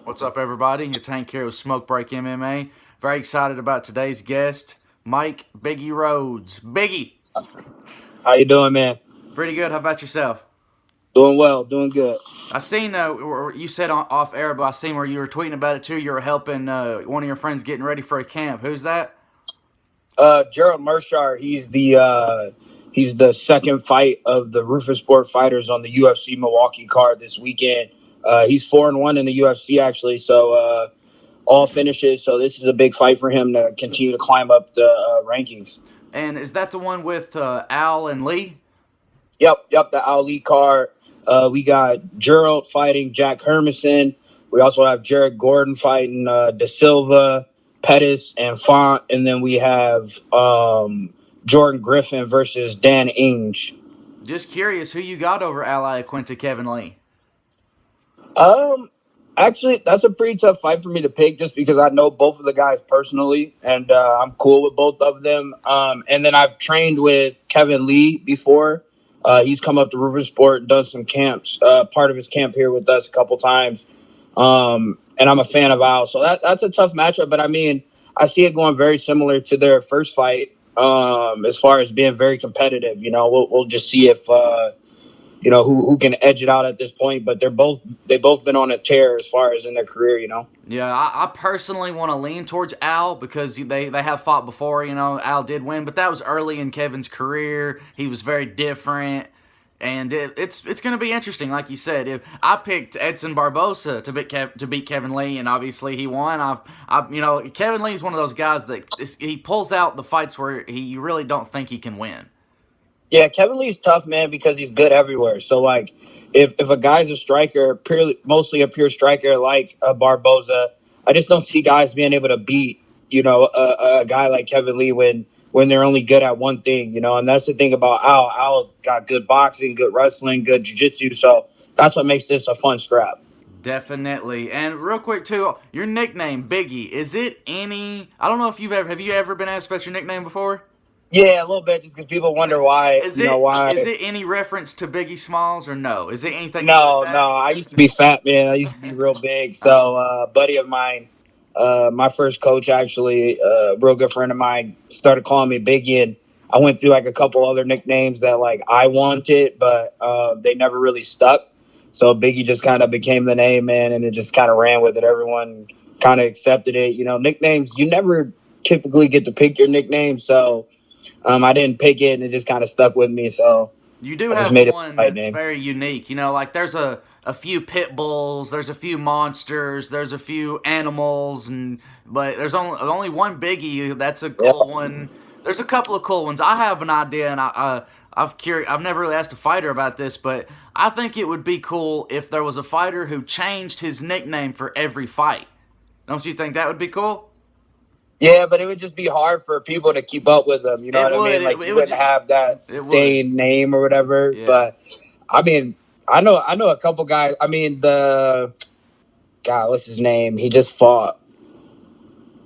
What's up, everybody? It's Hank here with Break MMA. Very excited about today's guest, Mike Biggie Rhodes. Biggie, How you doing, man? pretty good. How about yourself? Doing well, doing good. I seen you said off air, but I seen where you were tweeting about it too. You were helping one of your friends getting ready for a camp. Who's that? Gerald Mershar, he's the second fight of the Rufus Sport fighters on the UFC Milwaukee card this weekend. He's 4-1 in the UFC actually, so all finishes. So this is a big fight for him to continue to climb up the rankings. And is that the one with Al and Lee? Yep, the Ali card. We got Gerald fighting Jack Hermanson. We also have Jared Gordon fighting Da Silva, Pettis, and Font. And then we have Jordan Griffin versus Dan Inge. Just curious, who you got over Ally Quinta Kevin Lee? Actually, that's a pretty tough fight for me to pick just because I know both of the guys personally, and I'm cool with both of them. And then I've trained with Kevin Lee before. He's come up to Rufus Sport and done some camps, part of his camp here with us a couple times. And I'm a fan of Al. So that's a tough matchup. But, I mean, I see it going very similar to their first fight as far as being very competitive. You know, we'll just see if, who can edge it out at this point. But they've both been on a tear as far as in their career, you know. Yeah, I personally want to lean towards Al because they have fought before. You know, Al did win, but that was early in Kevin's career. He was very different, and it's going to be interesting. Like you said, if I picked Edson Barboza to beat Kevin Lee, and obviously he won. Kevin Lee's one of those guys that he pulls out the fights where you really don't think he can win. Yeah, Kevin Lee's tough, man, because he's good everywhere. So, like, if a guy's a striker, mostly a pure striker like Barboza, I just don't see guys being able to beat, a guy like Kevin Lee when they're only good at one thing, you know. And that's the thing about Al. Al's got good boxing, good wrestling, good jiu-jitsu. So that's what makes this a fun scrap. Definitely. And real quick, too, your nickname, Biggie, is it any... I don't know if have you ever been asked about your nickname before? Yeah, a little bit, just because people wonder why. Is it any reference to Biggie Smalls or no? Is it anything? No, like that? no. I used to be fat, man. I used to be real big. So, a buddy of mine, my first coach, actually, a real good friend of mine, started calling me Biggie, and I went through like a couple other nicknames that like I wanted, but they never really stuck. So Biggie just kind of became the name, man, and it just kind of ran with it. Everyone kind of accepted it. You know, nicknames, you never typically get to pick your nickname, so. I didn't pick it, and it just kind of stuck with me. So you do I just have made one it that's very unique. You know, like there's a few pit bulls, there's a few monsters, there's a few animals, but there's only one Biggie. That's a cool one. There's a couple of cool ones. I have an idea, and I've never really asked a fighter about this, but I think it would be cool if there was a fighter who changed his nickname for every fight. Don't you think that would be cool? Yeah, but it would just be hard for people to keep up with them. You know what I mean? Like you wouldn't have that sustained name or whatever. Yeah. But I mean, I know a couple guys. I mean, what's his name? He just fought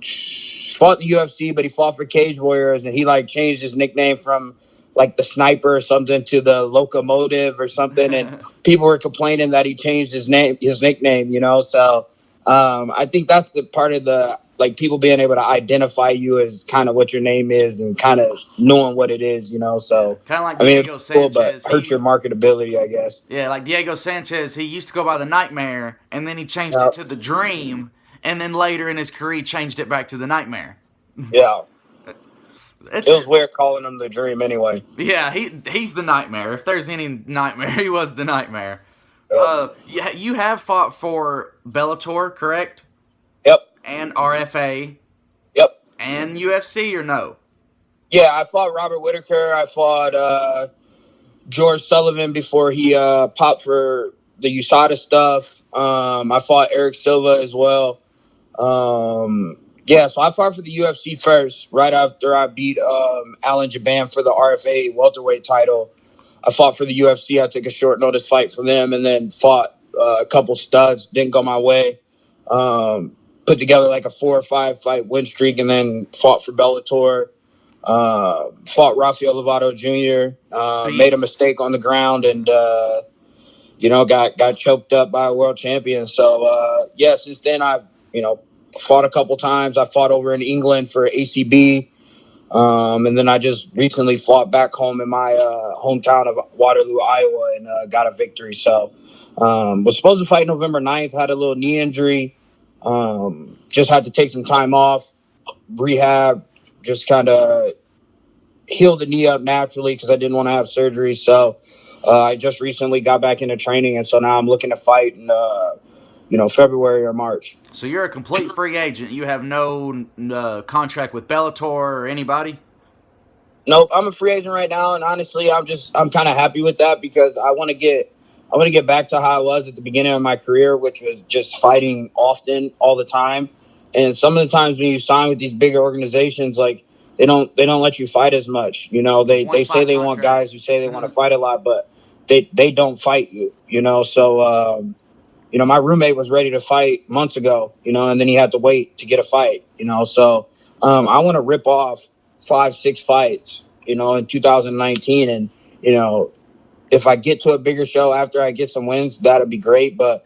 the UFC, but he fought for Cage Warriors, and he like changed his nickname from like the Sniper or something to the Locomotive or something, and people were complaining that he changed his nickname. You know, so I think that's the part of the. Like people being able to identify you as kind of what your name is and kind of knowing what it is, you know. So kind of like Diego Sanchez, cool, but hurt your marketability, I guess. Yeah, like Diego Sanchez, he used to go by the Nightmare, and then he changed it to the Dream, and then later in his career, he changed it back to the Nightmare. Yeah, it was weird calling him the Dream anyway. Yeah, he's the Nightmare. If there's any nightmare, he was the Nightmare. Yeah, you have fought for Bellator, correct? Yep. And RFA. Yep. And UFC or no? Yeah, I fought Robert Whitaker. I fought George Sullivan before he popped for the USADA stuff. I fought Eric Silva as well. So I fought for the UFC first, right after I beat Alan Jaban for the RFA welterweight title. I fought for the UFC. I took a short notice fight from them and then fought a couple studs. Didn't go my way. Put together like a 4 or 5 fight win streak and then fought for Bellator. Fought Rafael Lovato Jr. Made a mistake on the ground and got choked up by a world champion. So since then I've fought a couple times. I fought over in England for ACB. And then I just recently fought back home in my hometown of Waterloo, Iowa, and got a victory. So was supposed to fight November 9th, had a little knee injury. Just had to take some time off, rehab, just kind of heal the knee up naturally because I didn't want to have surgery. So I just recently got back into training, and so now I'm looking to fight in February or March. So you're a complete free agent. You have no contract with Bellator or anybody? Nope, I'm a free agent right now, and honestly, I'm kind of happy with that because I want to get back to how I was at the beginning of my career, which was just fighting often, all the time. And some of the times when you sign with these bigger organizations, like they don't let you fight as much. They say they want guys who say they want to fight a lot, but they don't fight you. So my roommate was ready to fight months ago, and then he had to wait to get a fight. So I want to rip off 5-6 fights, in 2019, and if I get to a bigger show after I get some wins, that'd be great. But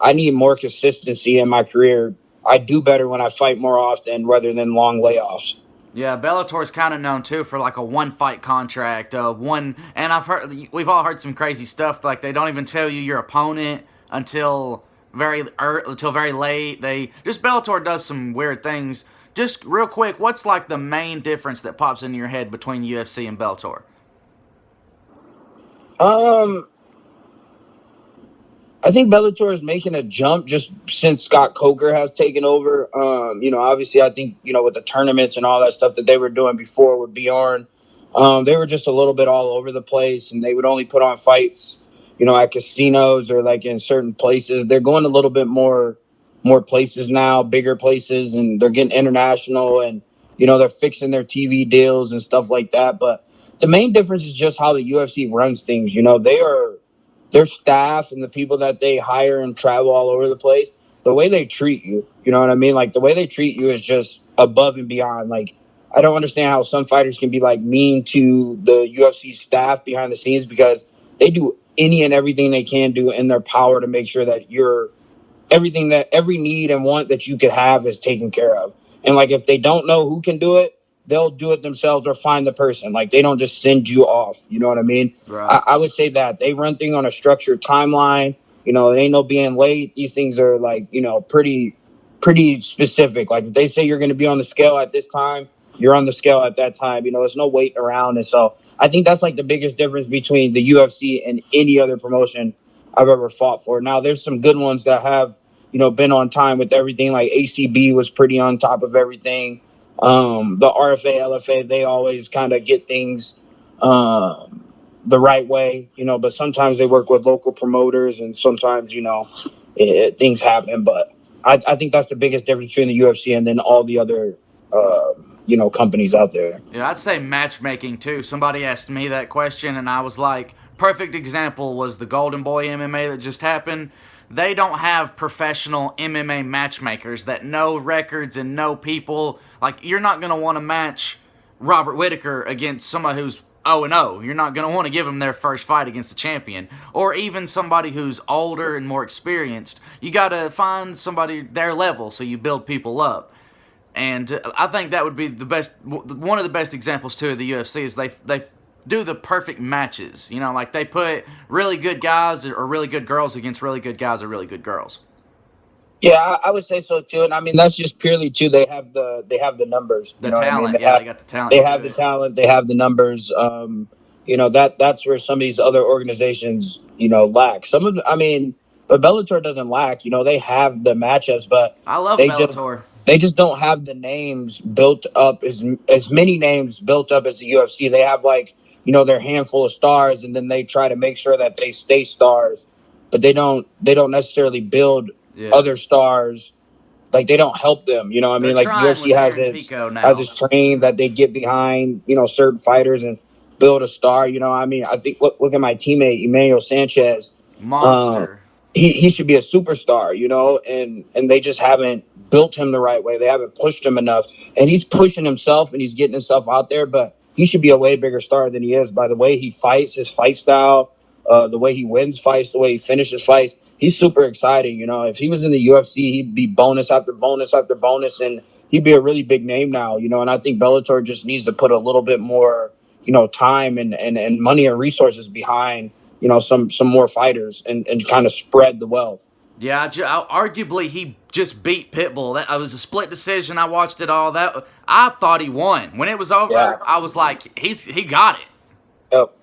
I need more consistency in my career. I do better when I fight more often rather than long layoffs. Yeah, Bellator's kind of known too for like a one-fight contract, and we've all heard some crazy stuff. Like they don't even tell you your opponent until very late. Bellator does some weird things. Just real quick, what's like the main difference that pops into your head between UFC and Bellator? I think Bellator is making a jump just since Scott Coker has taken over. Obviously, I think, with the tournaments and all that stuff that they were doing before with Bjorn, they were just a little bit all over the place, and they would only put on fights, at casinos or like in certain places. They're going a little bit more places now, bigger places, and they're getting international, and, they're fixing their TV deals and stuff like that. But the main difference is just how the UFC runs things. Their staff and the people that they hire and travel all over the place, the way they treat you, you know what I mean? Like the way they treat you is just above and beyond. Like, I don't understand how some fighters can be like mean to the UFC staff behind the scenes because they do any and everything they can do in their power to make sure that every need and want that you could have is taken care of. And like, if they don't know who can do it, they'll do it themselves or find the person. Like, they don't just send you off. You know what I mean? Right. I would say that they run things on a structured timeline. There ain't no being late. These things are like, pretty specific. Like, if they say you're going to be on the scale at this time, you're on the scale at that time. There's no waiting around. And so I think that's like the biggest difference between the UFC and any other promotion I've ever fought for. Now, there's some good ones that have, been on time with everything. Like ACB was pretty on top of everything. The RFA, LFA, they always kind of get things the right way, but sometimes they work with local promoters and sometimes, things happen. But I think that's the biggest difference between the UFC and then all the other, companies out there. Yeah, I'd say matchmaking too. Somebody asked me that question and I was like, perfect example was the Golden Boy MMA that just happened. They don't have professional MMA matchmakers that know records and know people. Like, you're not going to want to match Robert Whittaker against somebody who's 0-0. You're not going to want to give them their first fight against the champion. Or even somebody who's older and more experienced. You got to find somebody their level so you build people up. And I think that would be one of the best examples, too, of the UFC is they do the perfect matches. Like they put really good guys or really good girls against really good guys or really good girls. Yeah, I would say so too. And I mean, that's just purely too. They have the numbers. The talent. They got the talent. They have the talent. They have the numbers. That's where some of these other organizations, lack. But Bellator doesn't lack. They have the matchups, but I love Bellator. They just don't have the names built up as many names built up as the UFC. They have their handful of stars, and then they try to make sure that they stay stars, but they don't necessarily build other stars. Like, they don't help them. You know what I mean? Like, UFC has this train that they get behind, certain fighters and build a star. I think look at my teammate Emmanuel Sanchez. Monster. He should be a superstar, and they just haven't built him the right way. They haven't pushed him enough, and he's pushing himself and he's getting himself out there, but he should be a way bigger star than he is by the way he fights, his fight style, the way he wins fights, the way he finishes fights. He's super exciting. If he was in the UFC, he'd be bonus after bonus after bonus, and he'd be a really big name now. And I think Bellator just needs to put a little bit more, time and money and resources behind, some more fighters and kind of spread the wealth. Yeah, arguably he just beat Pitbull. That was a split decision. I watched it all. That I thought he won. When it was over, Yeah. I was like, he got it. Yep.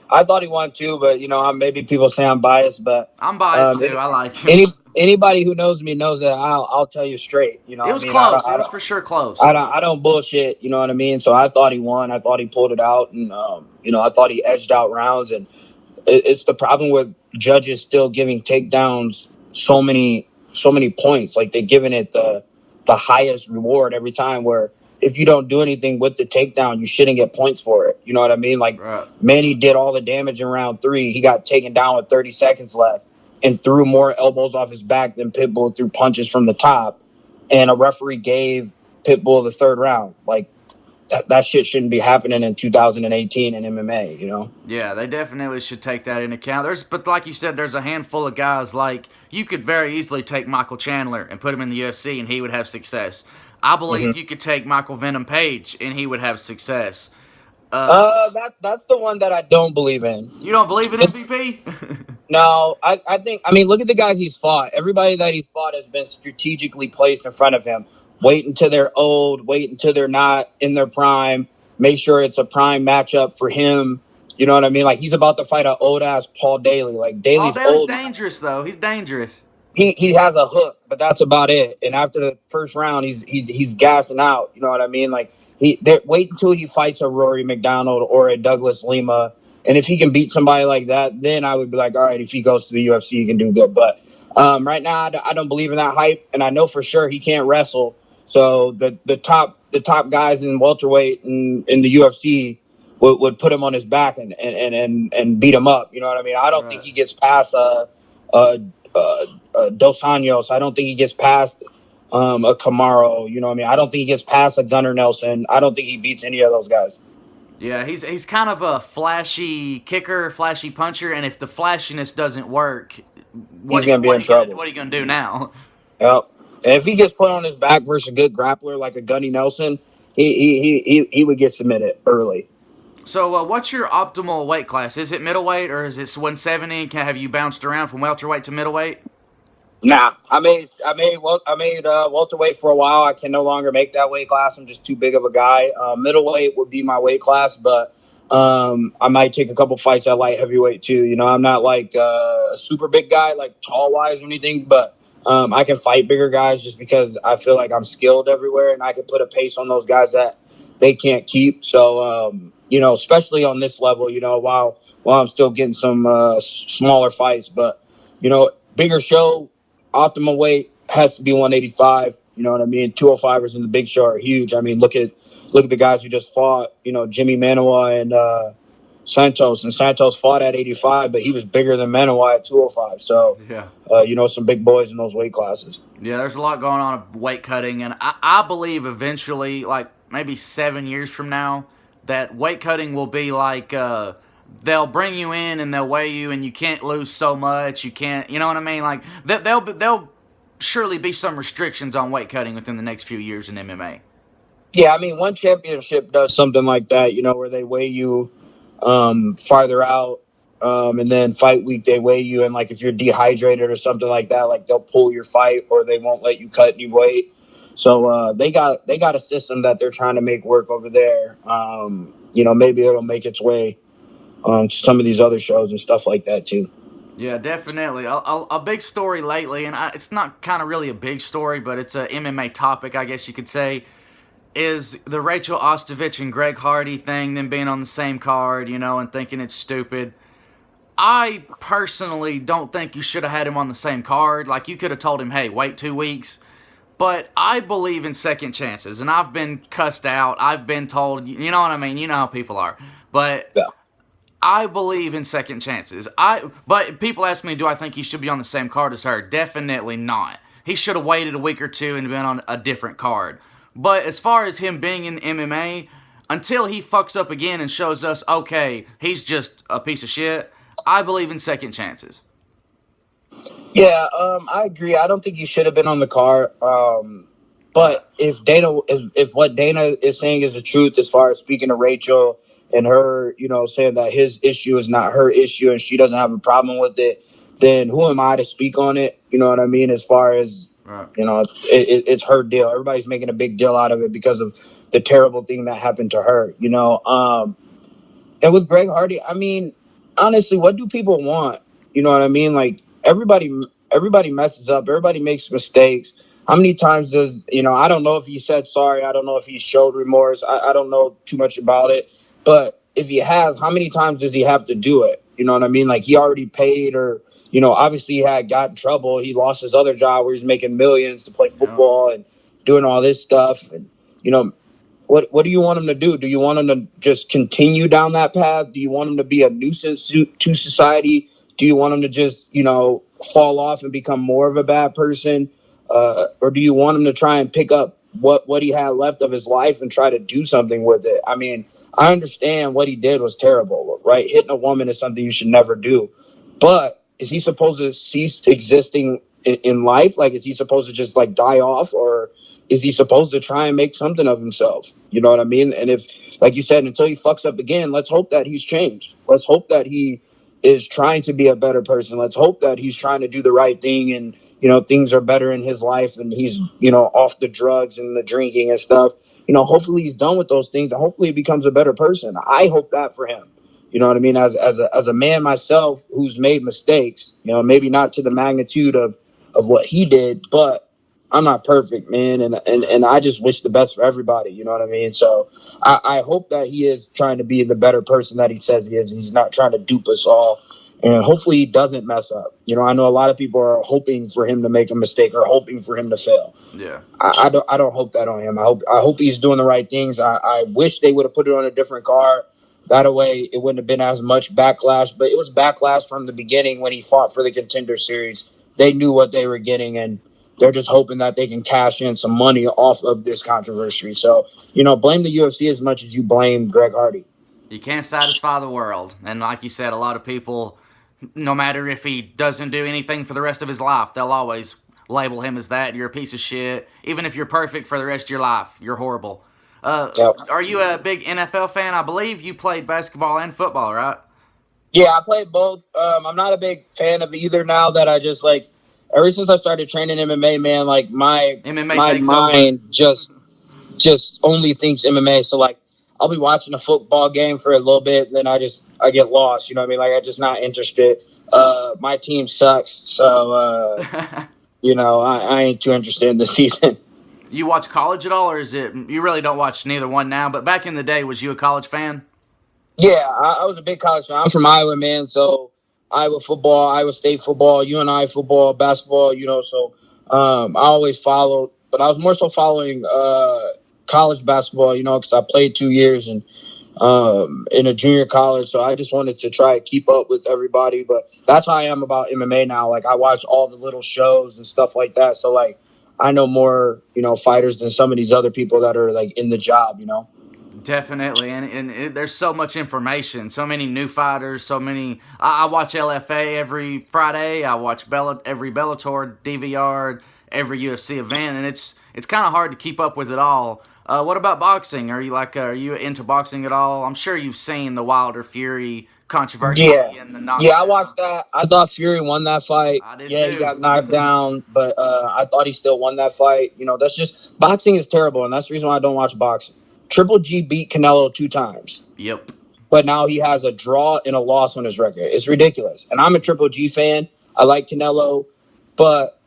I thought he won too, but maybe people say I'm biased, but I'm biased too. I like him. Anybody who knows me knows that I'll tell you straight. It was close. It was for sure close. I don't bullshit. You know what I mean? So I thought he won. I thought he pulled it out, and I thought he edged out rounds. And it's the problem with judges still giving takedowns so many points. Like they're giving it the highest reward every time. Where if you don't do anything with the takedown, you shouldn't get points for it. You know what I mean? Like right. Manny did all the damage in round 3. He got taken down with 30 seconds left and threw more elbows off his back than Pitbull threw punches from the top. And a referee gave Pitbull the 3rd round. Like that shit shouldn't be happening in 2018 in MMA. Yeah, they definitely should take that into account. But like you said, there's a handful of guys like you could very easily take Michael Chandler and put him in the UFC and he would have success. I believe you could take Michael Venom Page and he would have success. That's the one that I don't believe in. You don't believe in MVP? No, I think, look at the guys he's fought. Everybody that he's fought has been strategically placed in front of him. Wait until they're old. Wait until they're not in their prime. Make sure it's a prime matchup for him. You know what I mean? Like, he's about to fight an old-ass Paul Daly. Like, Daly's old. Dangerous, though. He's dangerous. He has a hook, but that's about it. And after the first round, he's gassing out. You know what I mean? Like, wait until he fights a Rory McDonald or a Douglas Lima. And if he can beat somebody like that, then I would be like, all right, if he goes to the UFC, he can do good. But right now, I don't believe in that hype, and I know for sure he can't wrestle. So the top guys in welterweight and in the UFC would put him on his back and beat him up. You know what I mean? I don't think he gets past Dos Anjos. I don't think he gets past a Camaro. You know what I mean? I don't think he gets past a Gunnar Nelson. I don't think he beats any of those guys. Yeah, he's kind of a flashy kicker, flashy puncher, and if the flashiness doesn't work, he's going to be in trouble. What are you going to do now? Yep. And if he gets put on his back versus a good grappler like a Gunny Nelson, he would get submitted early. So what's your optimal weight class? Is it middleweight or is it 170? Have you bounced around from welterweight to middleweight? Nah, I made welterweight for a while. I can no longer make that weight class. I'm just too big of a guy. Middleweight would be my weight class, but I might take a couple fights at light heavyweight too. I'm not like a super big guy, like tall wise or anything, but I can fight bigger guys just because I feel like I'm skilled everywhere and I can put a pace on those guys that they can't keep. So especially on this level, while I'm still getting some smaller fights, but bigger show. Optimal weight has to be 185. You know what I mean? 205ers in the big show are huge. I mean, look at the guys who just fought. Jimmy Manuwa and Santos. And Santos fought at 85, but he was bigger than Manuwa at 205. So, yeah. Some big boys in those weight classes. Yeah, there's a lot going on of weight cutting, and I believe eventually, like maybe 7 years from now, that weight cutting will be like they'll bring you in and they'll weigh you and you can't lose so much. You can't, you know what I mean? Like there'll surely be some restrictions on weight cutting within the next few years in MMA. Yeah, I mean, one championship does something like that, where they weigh you farther out, and then fight week they weigh you, and like if you're dehydrated or something like that, like they'll pull your fight or they won't let you cut any weight. So they got a system that they're trying to make work over there. Maybe it'll make its way to some of these other shows and stuff like that too. Yeah, definitely. A big story lately, and it's not kind of really a big story, but it's a MMA topic, I guess you could say, is the Rachel Ostovich and Greg Hardy thing, them being on the same card, and thinking it's stupid. I personally don't think you should have had him on the same card. Like, you could have told him, hey, wait 2 weeks. But I believe in second chances, and I've been cussed out. I've been told, you know what I mean? You know how people are. But yeah. I believe in second chances. But people ask me, do I think he should be on the same card as her? Definitely not. He should have waited a week or two and been on a different card. But as far as him being in MMA, until he fucks up again and shows us, okay, he's just a piece of shit, I believe in second chances. Yeah, I agree. I don't think he should have been on the card. But if what Dana is saying is the truth, as far as speaking to Rachel and her, saying that his issue is not her issue and she doesn't have a problem with it, then who am I to speak on it? You know what I mean? As far as, Right. it's her deal. Everybody's making a big deal out of it because of the terrible thing that happened to her, And with Greg Hardy, I mean, honestly, what do people want? You know what I mean? Like everybody messes up. Everybody makes mistakes. How many times does, I don't know if he said sorry. I don't know if he showed remorse. I don't know too much about it. But if he has, how many times does he have to do it? You know what I mean? Like he already paid or, obviously he had got in trouble. He lost his other job where he's making millions to play football and doing all this stuff. And, what do you want him to do? Do you want him to just continue down that path? Do you want him to be a nuisance to society? Do you want him to just, fall off and become more of a bad person? Or do you want him to try and pick up what he had left of his life and try to do something with it? I mean, I understand what he did was terrible, right? Hitting a woman is something you should never do. But is he supposed to cease existing in life? Like, is he supposed to just like die off, or is he supposed to try and make something of himself? You know what I mean? And if, like you said, until he fucks up again, let's hope that he's changed. Let's hope that he is trying to be a better person. Let's hope that he's trying to do the right thing and, things are better in his life and he's, off the drugs and the drinking and stuff. Hopefully he's done with those things and hopefully he becomes a better person. I hope that for him. You know what I mean? As a man myself who's made mistakes, maybe not to the magnitude of what he did, but I'm not perfect, man. And I just wish the best for everybody. You know what I mean? So I hope that he is trying to be the better person that he says he is. He's not trying to dupe us all. And hopefully he doesn't mess up. I know a lot of people are hoping for him to make a mistake or hoping for him to fail. Yeah. I don't hope that on him. I hope he's doing the right things. I wish they would have put it on a different card. That way it wouldn't have been as much backlash, but it was backlash from the beginning when he fought for the Contender Series. They knew what they were getting, and they're just hoping that they can cash in some money off of this controversy. So, blame the UFC as much as you blame Greg Hardy. You can't satisfy the world. And like you said, a lot of people, no matter if he doesn't do anything for the rest of his life, they'll always label him as that. You're a piece of shit. Even if you're perfect for the rest of your life, you're horrible. Are you a big NFL fan? I believe you played basketball and football, right? Yeah, I played both. I'm not a big fan of either now that I just like ever since I started training MMA, man, like my MMA mind just only thinks MMA. So like I'll be watching a football game for a little bit, then I get lost. You know what I mean? Like I'm just not interested. My team sucks, so I ain't too interested in the season. You watch college at all, or is it you really don't watch neither one now? But back in the day, was you a college fan? Yeah, I was a big college fan. I'm from Iowa, man. So Iowa football, Iowa State football, UNI football, basketball. So I always followed, but I was more so following college basketball. Because I played 2 years and in a junior college, so I just wanted to try to keep up with everybody. But that's how I am about MMA now. Like I watch all the little shows and stuff like that. So like I know more, fighters than some of these other people that are like in the job. Definitely, and there's so much information, so many new fighters, so many. I watch LFA every Friday. I watch every Bellator, DVR, every UFC event, and it's kind of hard to keep up with it all. What about boxing? Are you into boxing at all? I'm sure you've seen the Wilder Fury controversy. Yeah, and the knockdown. Yeah, I watched that. I thought Fury won that fight. I did Yeah, too. he got knocked down, but I thought he still won that fight. That's just boxing is terrible, and that's the reason why I don't watch boxing. Triple G beat Canelo 2 times. Yep. But now he has a draw and a loss on his record. It's ridiculous. And I'm a Triple G fan. I like Canelo, but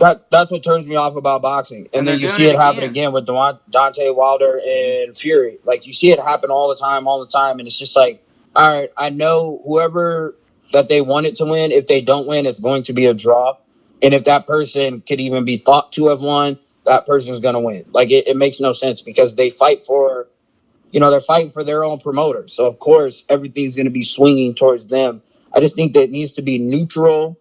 that's what turns me off about boxing. And then you see it happen again with Deontay Wilder and Fury. Like you see it happen all the time. And it's just like, all right, I know whoever that they want it to win, if they don't win, it's going to be a draw. And if that person could even be thought to have won, that person's going to win. Like it makes no sense because they fight for, they're fighting for their own promoter. So of course, everything's going to be swinging towards them. I just think that it needs to be neutral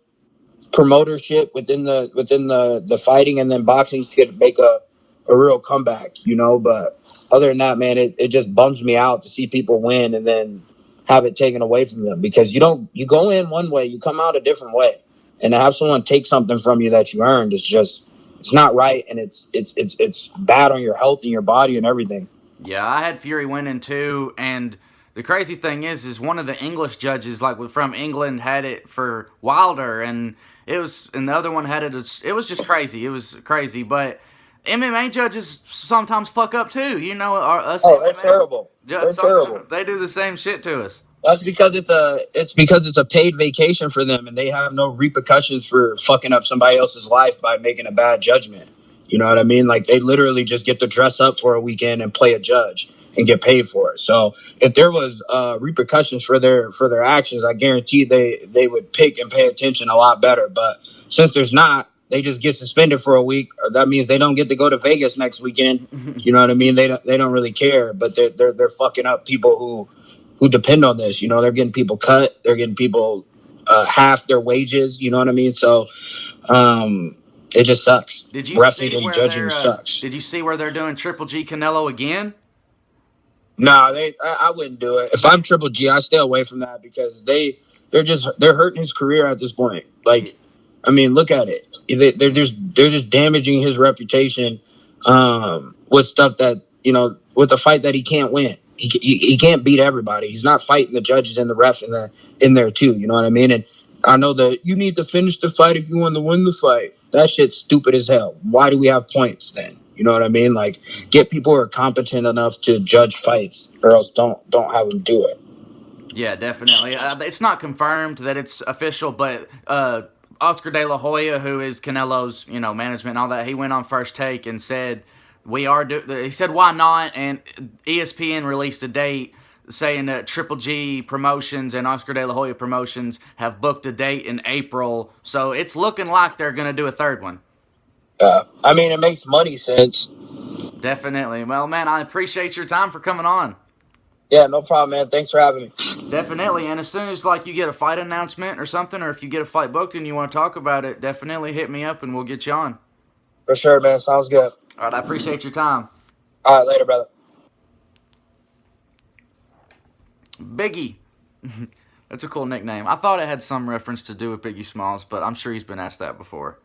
promotership within the fighting, and then boxing could make a real comeback, But other than that, man, it just bums me out to see people win and then have it taken away from them, because you go in one way, you come out a different way, and to have someone take something from you that you earned is just, it's not right, and it's bad on your health and your body and everything. Yeah, I had Fury winning too, and the crazy thing is one of the English judges, like from England, had it for Wilder, and the other one had it. It was just crazy. It was crazy, but MMA judges sometimes fuck up too. You know, us. Oh, they're terrible. They're terrible. They do the same shit to us. That's because it's a paid vacation for them, and they have no repercussions for fucking up somebody else's life by making a bad judgment. You know what I mean? Like, they literally just get to dress up for a weekend and play a judge and get paid for it. So if there was repercussions for their actions, I guarantee they would pick and pay attention a lot better. But since there's not, they just get suspended for a week. Or that means they don't get to go to Vegas next weekend. You know what I mean? They don't really care, but they're fucking up people who depend on this. You know, they're getting people cut. They're getting people half their wages. You know what I mean? So it just sucks. Did you Refereeing see and judging sucks. Did you see where they're doing Triple G Canelo again? No, I wouldn't do it. If I'm Triple G, I stay away from that, because they're hurting his career at this point. Like, I mean, look at it. They're just damaging his reputation with stuff that, you know, with a fight that he can't win. He can't beat everybody. He's not fighting the judges and the ref in there too. You know what I mean? And I know that you need to finish the fight if you want to win the fight. That shit's stupid as hell. Why do we have points then? You know what I mean? Like, get people who are competent enough to judge fights, or else don't have them do it. Yeah, definitely. It's not confirmed that it's official, but Oscar De La Hoya, who is Canelo's, you know, management and all that, he went on First Take and said, he said, why not? And ESPN released a date saying that Triple G Promotions and Oscar De La Hoya Promotions have booked a date in April. So it's looking like they're going to do a third one. I mean, it makes money sense. Definitely. Well, man, I appreciate your time for coming on. Yeah, no problem, man. Thanks for having me. Definitely. And as soon as, like, you get a fight announcement or something, or if you get a fight booked and you want to talk about it, definitely hit me up and we'll get you on. For sure, man. Sounds good. All right, I appreciate your time. All right, later, brother. Biggie. That's a cool nickname. I thought it had some reference to do with Biggie Smalls, but I'm sure he's been asked that before.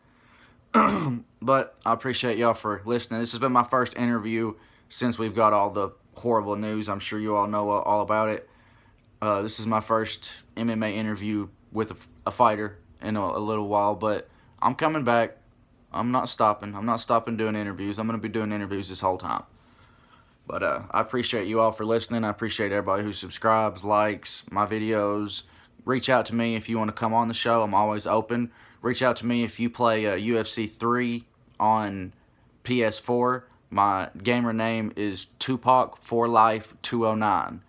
But I appreciate y'all for listening. This has been my first interview since we've got all the horrible news. I'm sure you all know all about it. This is my first MMA interview with a fighter in a little while, but I'm coming back. I'm not stopping. I'm not stopping doing interviews. I'm going to be doing interviews this whole time. But I appreciate you all for listening. I appreciate everybody who subscribes, likes my videos. Reach out to me if you want to come on the show. I'm always open. Reach out to me if you play UFC 3 on PS4. My gamer name is Tupac for Life 209.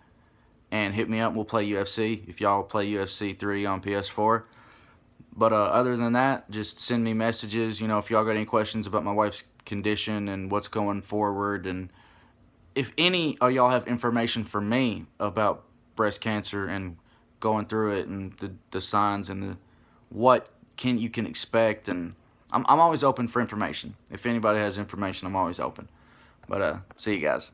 And hit me up. We'll play UFC if y'all play UFC 3 on PS4. But other than that, just send me messages. You know, if y'all got any questions about my wife's condition and what's going forward, and if any of y'all have information for me about breast cancer and going through it and the signs and what you can expect, and I'm always open for information. If anybody has information, I'm always open. But see you guys.